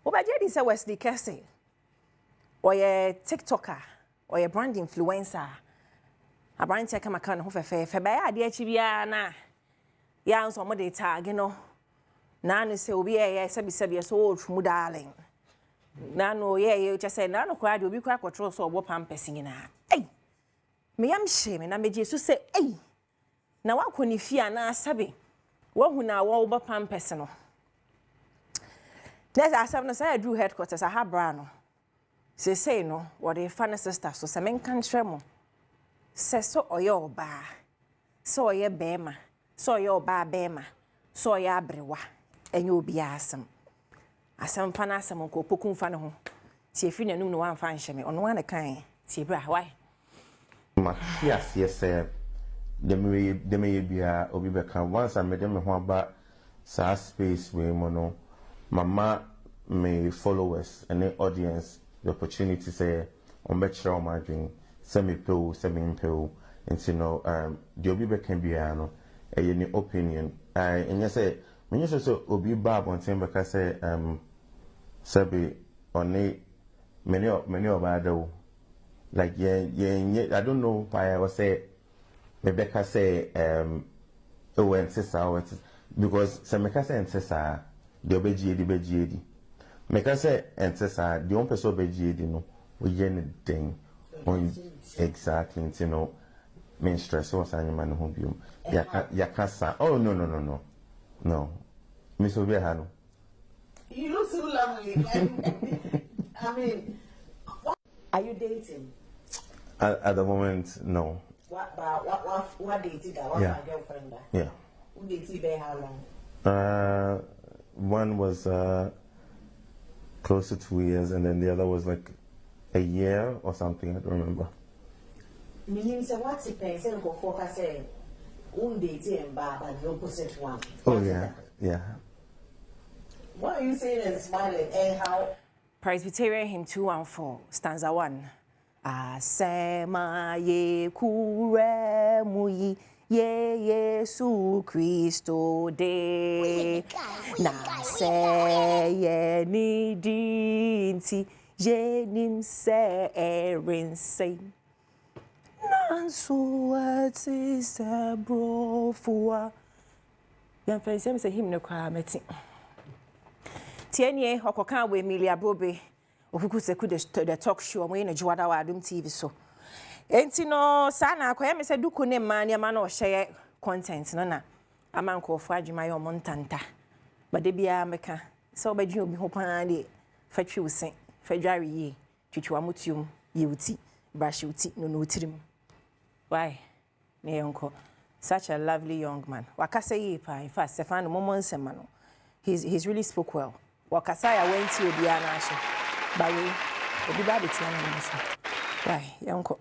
Obaje di say Wesley Kese. Oye TikToker, oye brand influencer. Abrante kama kan ho fefe be ya de achi bia na ya nso mo de tag no. Na no say obi ye sebi so otwu darling. Na no ye just say na no kwa de obi kwa kwotro so obo pampers nyina. Ei. Me yam shame na meje so say ei. Na wakoni fia na asabe. Wo hu na wo obo pampers no. There's asem no say do headquarters aha bra no. Say no what the fan sister so se men kan tremo. Se so oyo oba. So oye bema. So oyo oba bema. So oye abrewa. Enye obi asem. Asem fa na asem nko pokun fa ne ho. Tie fi nanum no wan fa nhye ono wan kan tie bra why. Yes dem me bia obi be kan once I made them ho aba sa space we mono mama me followers and the audience the opportunity say on betre on my dream semi pill and you know the obi be can be no any opinion and you say when you say obi bab on time because say sabi on many of other like yeah I don't know why I was say Rebecca say oh and sister because some make say and sister the obegd make say and sister the one person obegd no we anything on exactly you know main stress was animal no home ya kasa oh no Miss Obiahano you look so lovely. I mean, are you dating? At the moment, no. What dated that? What's my girlfriend? Yeah. Who dated there how long? One was close to 2 years, and then the other was like a year or something. I don't remember. Meaning, so what's the person who focus saying? Who dated but the opposite one? Oh yeah. What are you saying and smiling? And how? Presbyterian hymn 214, stanza 1. Asema ye kure muyi ye Yesu Kristo de na se ye ni dinti ye nim se erinse nanso ati se brofua yan fancy me hymn no kwa meti tienie okoka we Emilia Brobe okuku seku the talk show mo na Juwada wa Adom TV so enti no sa na akoya me se duku ne ma ne ma na o share content no na amanko fo adwuma ye o montanta bade bia meka se obadwu obi ho pan de fatwi usen fadware yi twitwa motium ye uti brush uti no utirim why ne yonko such a lovely young man wakasa yi pa in fact Stefano momonsema no he's really spoke well wakasa ya wenti obi ana so bawe obi ba betia na so why yanko